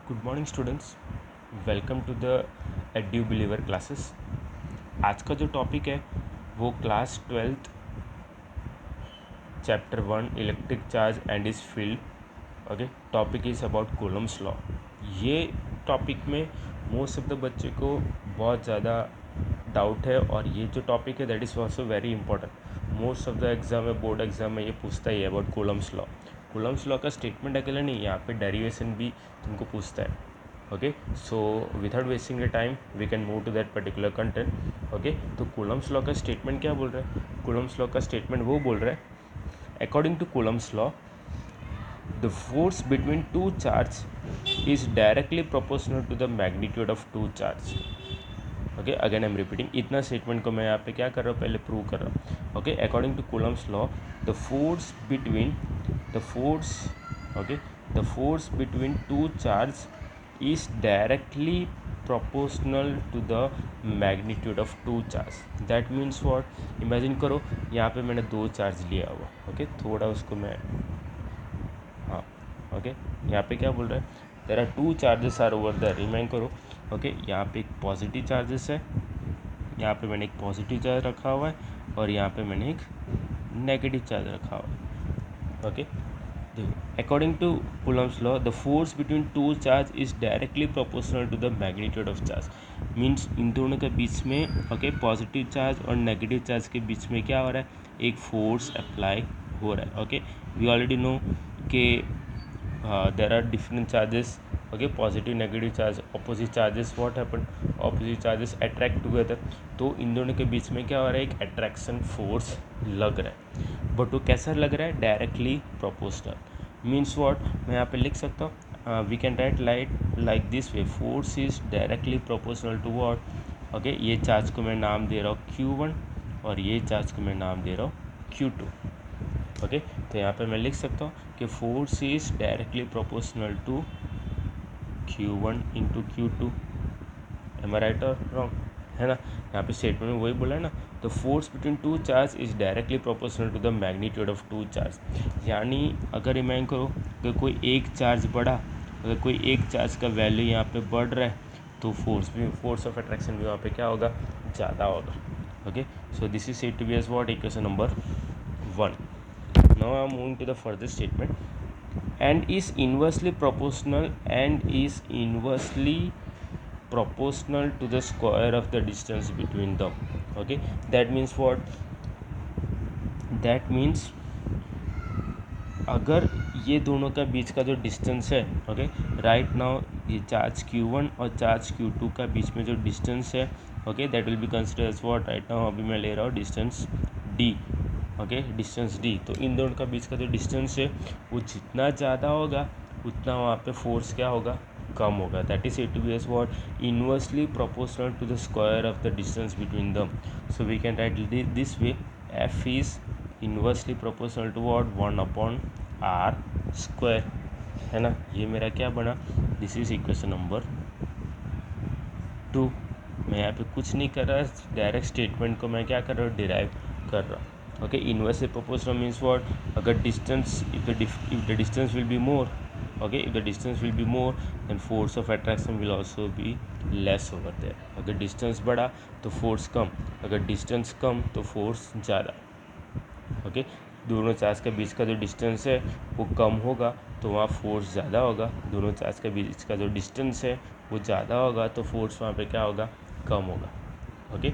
Good morning students, welcome to the edu believer classes. आज का जो टॉपिक है वो class 12th chapter 1 electric charge and is field. Okay, topic is about Coulomb's law. ये topic में most of the बच्चे को बहुत ज़्यादा डाउट है और ये जो टॉपिक है that is also very important. Most of the exam में, बोर्ड एग्जाम में ये पूछता ही है about Coulomb's law. Coulomb's law का स्टेटमेंट अकेला नहीं, यहाँ पे डेरिवेशन भी तुमको पूछता है। Okay, so without wasting the time we can move to that particular content. Okay, तो कूलम्स लॉ का स्टेटमेंट क्या बोल रहा है? कूलम्स लॉ का स्टेटमेंट वो बोल रहा है, according to Coulomb's law, the force between two charges is directly proportional to the magnitude of two charges. Okay, again I am repeating, इतना स्टेटमेंट को मैं यहाँ पे क्या कर रहा हूँ, पहले प्रूव कर रहा हूँ। Okay, according to Coulomb's law, the force between the force between two charge is directly proportional to the magnitude of two charge. That means what? Imagine करो यहाँ पे मैंने दो चार्ज लिया हुआ। ओके, थोड़ा उसको मैं ओके, यहाँ पे क्या बोल रहा है? There are two charges are over there. Remind करो। ओके, यहाँ पे एक पॉजिटिव चार्जेस है, यहाँ पे मैंने एक पॉजिटिव चार्ज रखा हुआ है और यहाँ पे मैंने एक नेगेटिव चार्ज रखा हुआ है। ओके, देखो, according to Coulomb's law, the force between two charge is directly proportional to the magnitude of charge. Means इन दोनों के बीच में, ओके, पॉजिटिव चार्ज और नेगेटिव चार्ज के बीच में क्या हो रहा है? एक फोर्स अप्लाई हो रहा है। ओके, वी ऑलरेडी नो कि there are different charges. Okay, positive negative charge, opposite charges, what happen? Opposite charges attract together. तो इन दोनों के बीच में क्या हो रहा है? एक अट्रैक्शन फोर्स लग रहा है, बट वो कैसा लग रहा है? Directly proportional. Means what? मैं यहाँ पे लिख सकता हूँ, we can write like this way, force is directly proportional to what? Okay, ये चार्ज को मैं नाम दे रहा हूँ Q1 और ये चार्ज को मैं नाम दे रहा हूँ Q2। ओके, तो यहाँ पे मैं लिख सकता हूँ कि force is directly proportional to Q1 into Q2। Am I right और रॉन्ग? है ना? यहाँ पे स्टेटमेंट में वही बोला है ना, the force between two charge is directly proportional to the magnitude of two charge. यानी अगर इमेजिन करो कि कोई एक चार्ज बढ़ा, अगर कोई एक चार्ज का वैल्यू यहाँ पे बढ़ रहा है तो फोर्स ऑफ अट्रैक्शन भी वहाँ पे क्या होगा? ज़्यादा होगा। Okay, so this is said to be as what? Equation number 1. Now I am moving to the further statement. And is inversely proportional to the square of the distance between them. Okay, that means what? That means अगर ये दोनों का बीच का जो distance है, okay, right now ये charge Q1 और charge Q2 का बीच में जो डिस्टेंस है, okay, that will be consider as what? Right now अभी मैं ले रहा हूँ distance D। Okay, distance D। तो इन दोनों का बीच का जो डिस्टेंस है वो जितना ज़्यादा होगा उतना वहाँ पे फोर्स क्या होगा? कम होगा। That is said to be as what? Inversely proportional to the square of the distance between them. So we can write this way, F is inversely proportional to what? 1/r²। है ना? ये मेरा क्या बना? This is equation number 2। मैं यहाँ पे कुछ नहीं कर रहा, डायरेक्ट स्टेटमेंट को मैं क्या कर रहा हूँ? डिराइव कर रहा हूँ। Okay, inversely proportional means what? अगर distance, if the distance will be more, okay, if the distance will be more then force of attraction will also be less over there. अगर डिस्टेंस बढ़ा तो force कम, अगर distance कम तो force ज़्यादा। Okay, दोनों charge के बीच का जो डिस्टेंस है वो कम होगा तो वहाँ फोर्स ज़्यादा होगा। दोनों चार्ज के बीच का जो डिस्टेंस है वो ज़्यादा होगा तो फोर्स वहाँ पे क्या होगा? कम होगा। ओके,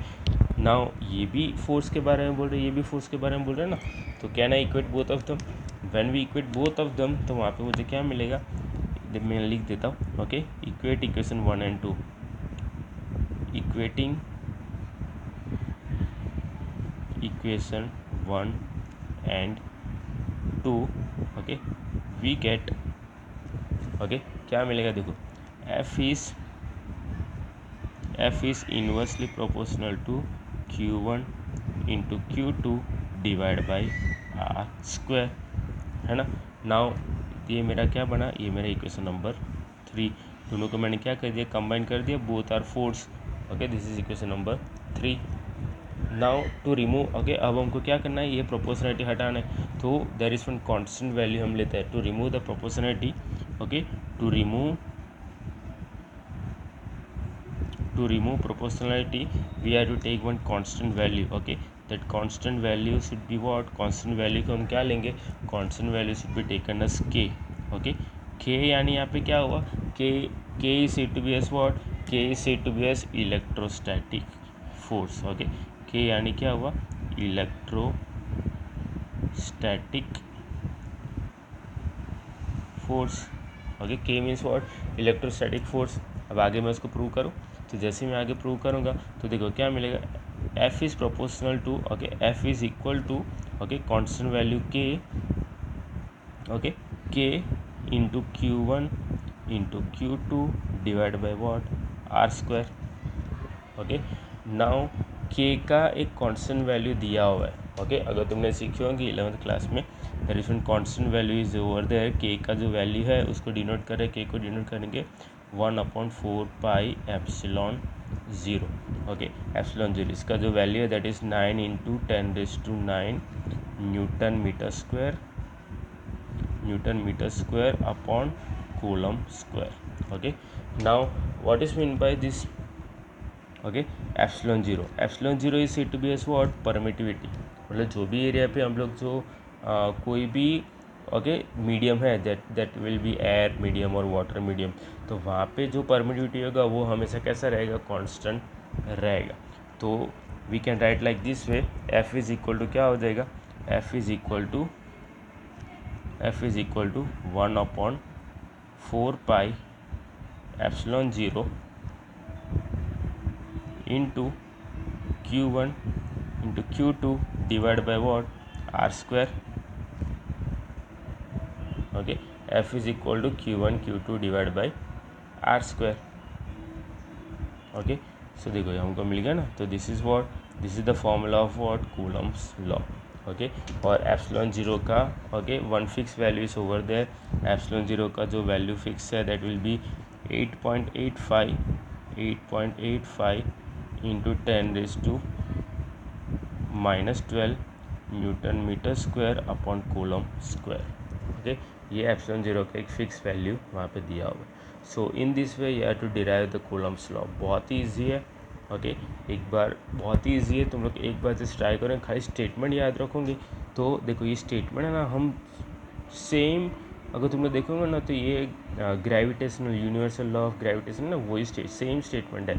नाउ ये भी फोर्स के बारे में बोल रहे हैं, ये भी फोर्स के बारे में बोल रहे हैं ना, तो can I equate both of them? When we equate both of them तो वहाँ पे मुझे क्या मिलेगा? मैं लिख देता हूँ। Okay, equate equation 1 and 2, equating equation 1 and 2, okay, we get, okay, क्या मिलेगा? देखो, F is inversely proportional to Q1 into Q2 divide by r²। है ना? नाउ ये मेरा क्या बना? ये मेरा इक्वेशन नंबर 3। दोनों को मैंने क्या कर दिया? कंबाइन कर दिया, both are force. Okay, this is equation number 3। Now to remove, okay, अब हमको क्या करना है? ये प्रोपोर्शनलिटी हटाना है, तो there is one constant value हम लेते हैं to remove the proportionality. Okay, to remove to remove proportionality we have to take one constant value. Okay, that constant value should be what? Constant value को हम क्या लेंगे? Constant value should be taken as k. Okay, k यानी यहाँ पे क्या हुआ? k is said to be as what? K is said to be as electrostatic force. Okay, k यानी क्या हुआ? Electrostatic force. ओके, के मीन्स व्हाट? Electrostatic force. अब आगे मैं उसको प्रूव करूँ, तो जैसे मैं आगे प्रूव करूँगा तो देखो क्या मिलेगा. F is proportional to, okay, F is equal to, okay, constant value K, okay, K into Q1 into Q2 divide by what? Are square. Okay, now K का एक कांस्टेंट वैल्यू दिया हुआ है. ओके, अगर तुमने सीखी होंगी 11th क्लास में, the different constant value is over there. K का जो वैल्यू है उसको डिनोट करें, के को डिनोट करेंगे 1/4 पाई एप्सिलॉन 0. ओके, एप्सिलॉन 0 इसका जो वैल्यू है that is 9 into 10⁹ newton metre square upon coulomb square. Okay, now what is mean by this? Okay, epsilon 0 is said to be as what? Permittivity. मतलब जो भी area पे हम लोग जो कोई भी ओके मीडियम है that will B air medium और वाटर मीडियम, तो वहाँ पे जो परमिटिविटी होगा वो हमेशा कैसा रहेगा? कांस्टेंट रहेगा. तो we can write like this way, F is equal to क्या हो जाएगा? F is equal to 1/4 pi epsilon 0 into Q1 into Q2 divide by what? Are square. Okay, F is equal to Q1 Q2 divide by r square. Okay, so देखो हमको मिल गया ना. तो this is what? This is the formula of what? Coulomb's law. Okay, और epsilon 0 का okay one fix value is over there. Epsilon 0 का जो वैल्यू फिक्स है that will be 8.85 into 10⁻⁻12 newton metre square upon coulomb square. Okay, ये epsilon 0 का एक fix value वहाँ पे दिया हुआ है. So in this way you have to derive the Coulomb's law. बहुत ही ईजी है. ओके, एक बार बहुत ही ईजी है, तुम लोग एक बार जस्ट ट्राई करें. खाली स्टेटमेंट याद रखोगे तो देखो ये स्टेटमेंट है ना, हम सेम अगर तुम लोग देखोगे ना तो ये gravitational universal law of gravitation ना वही सेम स्टेटमेंट है.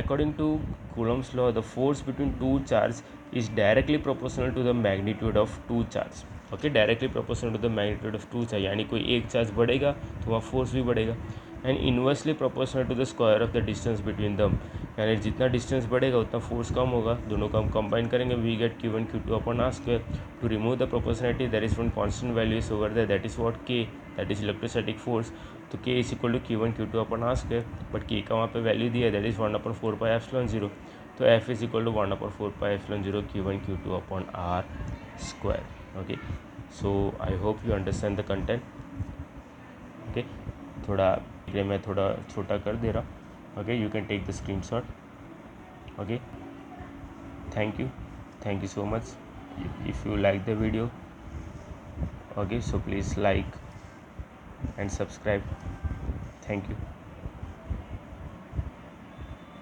According to Coulomb's law the force between two charge is directly proportional to the magnitude of two charge. Okay, directly proportional to the magnitude of two charge, यानी कोई एक charge बढ़ेगा तो वहाँ force भी बढ़ेगा. And inversely proportional to the square of the distance between them, यानी जितना डिस्टेंस बढ़ेगा उतना फोर्स कम होगा. दोनों को हम कंबाइन करेंगे, we get Q1 Q2 upon R square. To remove the proportionality there is one constant value is over there that is what? K, that is electrostatic force. तो K is equal to Q1 Q2 upon R square, but K का वहाँ पे value दिया है that is 1/4 pi epsilon 0. तो F is equal to 1/4 pi epsilon 0 Q1 Q2 upon R square. Okay, so I hope you understand the content. Okay, थोड़ा मैं थोड़ा छोटा कर दे रहा. Okay, you can take the screenshot. Okay, thank you so much. If you like the video, okay, so please like and subscribe. Thank you.